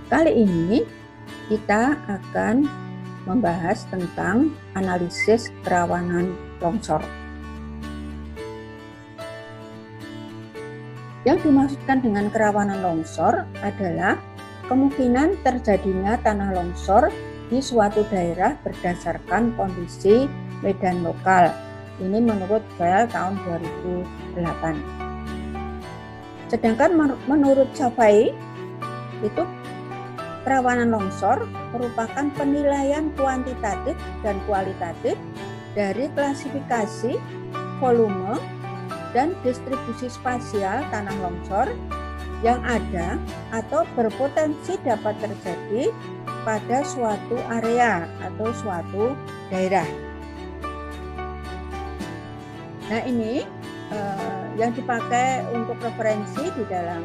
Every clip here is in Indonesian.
Kali ini kita akan membahas tentang analisis kerawanan longsor. Yang dimaksudkan dengan kerawanan longsor adalah kemungkinan terjadinya tanah longsor di suatu daerah berdasarkan kondisi medan lokal. Ini menurut file tahun 2008. Sedangkan menurut Savvy, itu kerawanan longsor merupakan penilaian kuantitatif dan kualitatif dari klasifikasi, volume, dan distribusi spasial tanah longsor yang ada atau berpotensi dapat terjadi pada suatu area atau suatu daerah. Nah, ini yang dipakai untuk referensi di dalam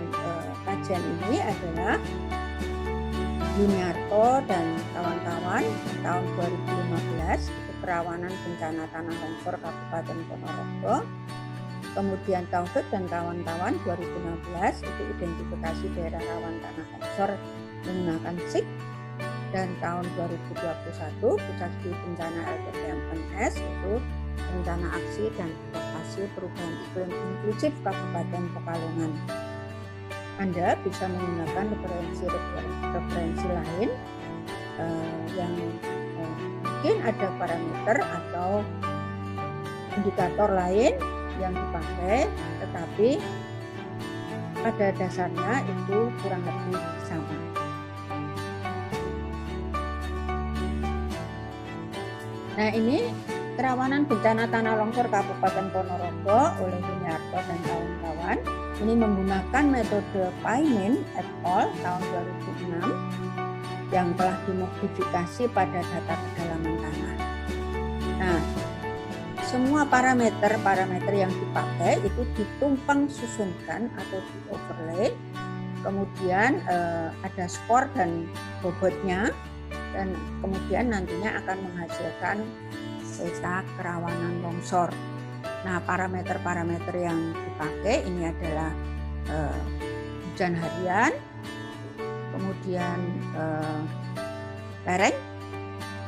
kajian ini adalah Yuniarto dan kawan-kawan tahun 2015, itu kerawanan bencana tanah longsor Kabupaten Ponorogo. Kemudian Taufik dan kawan-kawan 2016 itu identifikasi daerah rawan tanah longsor menggunakan SIG. Dan tahun 2021 Pusat Studi Bencana LPDMNS itu rencana aksi dan adaptasi perubahan iklim inklusif Kabupaten Pekalongan. Anda bisa menggunakan referensi lain yang mungkin ada parameter atau indikator lain yang dipakai, tetapi pada dasarnya itu kurang lebih sama. Nah, ini kerawanan bencana tanah longsor Kabupaten Ponorogo oleh Yuniarto dan kawan-kawan. Ini menggunakan metode Paymin et al. Tahun 2006 yang telah dimodifikasi pada data kedalaman tanah. Nah, semua parameter yang dipakai itu ditumpang susunkan atau di overlay. Kemudian ada skor dan bobotnya, dan kemudian nantinya akan menghasilkan peta kerawanan longsor. Nah, parameter-parameter yang dipakai ini adalah hujan harian, kemudian lereng,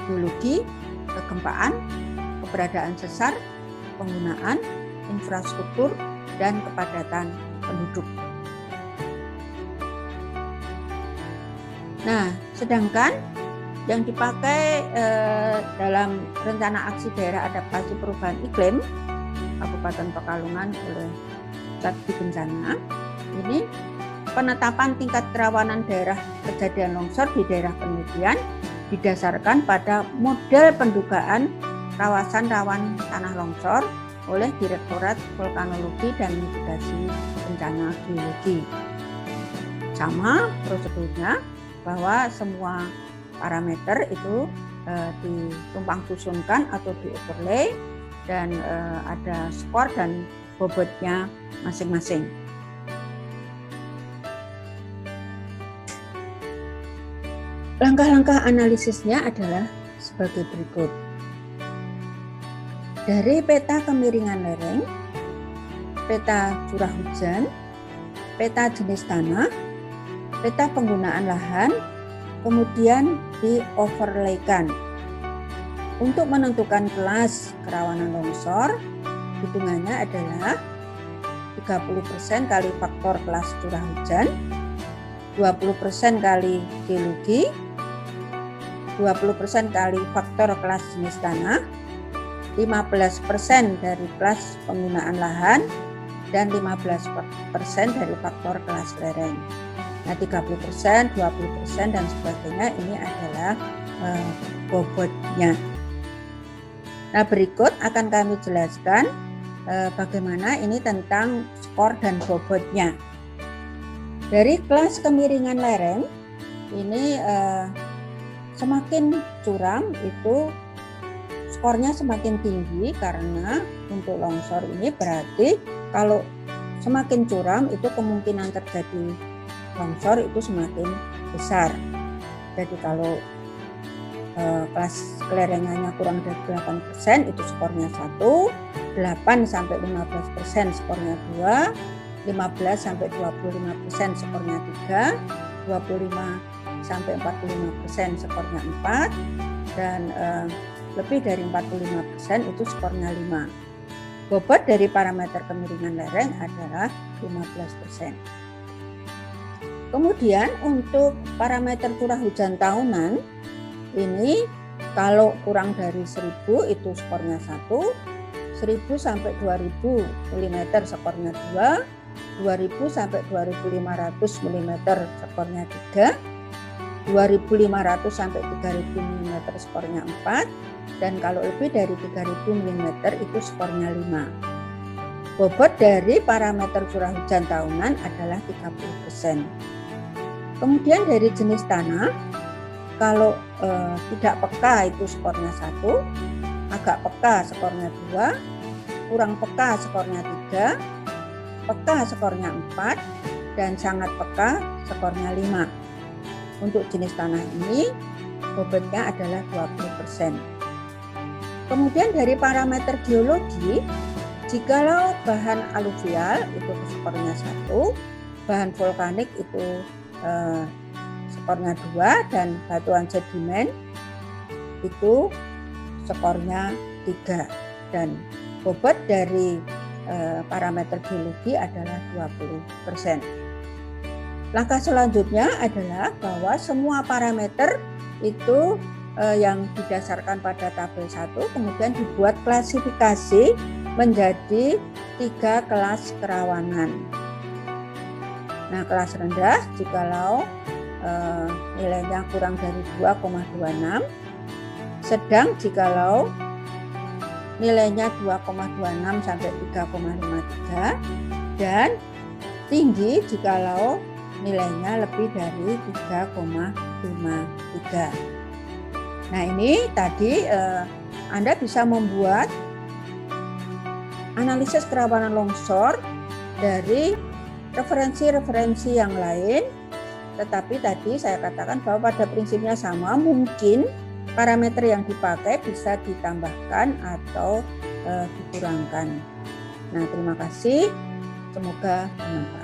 geologi, kegempaan, keberadaan sesar, penggunaan, infrastruktur, dan kepadatan penduduk. Nah, sedangkan yang dipakai dalam rencana aksi daerah adaptasi perubahan iklim Kabupaten Pekalongan oleh Pusat Studi Bencana, ini penetapan tingkat kerawanan daerah kejadian longsor di daerah penelitian didasarkan pada model pendugaan kawasan rawan tanah longsor oleh Direktorat Vulkanologi dan Mitigasi Bencana Geologi. Sama prosedurnya, bahwa semua parameter itu ditumpang susunkan atau di overlay, dan ada skor dan bobotnya masing-masing. Langkah-langkah analisisnya adalah sebagai berikut. Dari peta kemiringan lereng, peta curah hujan, peta jenis tanah, peta penggunaan lahan, kemudian di-overlaykan. Untuk menentukan kelas kerawanan longsor, hitungannya adalah 30% kali faktor kelas curah hujan, 20% kali geologi, 20% kali faktor kelas jenis tanah, 15% dari kelas penggunaan lahan, dan 15% dari faktor kelas lereng. Nah, 30%, 20% dan sebagainya ini adalah bobotnya. Nah, berikut akan kami jelaskan bagaimana ini tentang skor dan bobotnya. Dari kelas kemiringan lereng, ini semakin curam itu skornya semakin tinggi, karena untuk longsor ini berarti kalau semakin curam itu kemungkinan terjadi longsor itu semakin besar. Jadi kalau kelas kelerengannya kurang dari 8% itu skornya 1, 8 sampai 15% skornya 2, 15 sampai 25% skornya 3, 25 sampai 45% skornya 4, dan lebih dari 45% itu skornya 5. Bobot dari parameter kemiringan lereng adalah 15%. Kemudian untuk parameter curah hujan tahunan, ini kalau kurang dari 1000 itu skornya 1, 1000 sampai 2000 mm skornya 2, 2000 sampai 2500 mm skornya 3, 2500 sampai 3000 mm skornya 4, dan kalau lebih dari 3000 mm itu skornya 5. Bobot dari parameter curah hujan tahunan adalah 30%. Kemudian dari jenis tanah, kalau tidak peka itu skornya 1, agak peka skornya 2, kurang peka skornya 3, peka skornya 4, dan sangat peka skornya 5. Untuk jenis tanah ini bobotnya adalah 20%. Kemudian dari parameter geologi, jikalau bahan aluvial itu skornya 1, bahan vulkanik itu skornya 2, dan batuan sedimen itu skornya 3, dan bobot dari parameter geologi adalah 20%. Langkah selanjutnya adalah bahwa semua parameter itu yang didasarkan pada tabel 1 kemudian dibuat klasifikasi menjadi 3 kelas kerawanan. Nah, kelas rendah jikalau nilainya kurang dari 2,26, sedang jikalau nilainya 2,26 sampai 3,53, dan tinggi jikalau nilainya lebih dari 3,53. Nah, ini tadi Anda bisa membuat analisis kerawanan longsor dari referensi-referensi yang lain, tetapi tadi saya katakan bahwa pada prinsipnya sama, mungkin parameter yang dipakai bisa ditambahkan atau dikurangkan. Nah, terima kasih, semoga bermanfaat.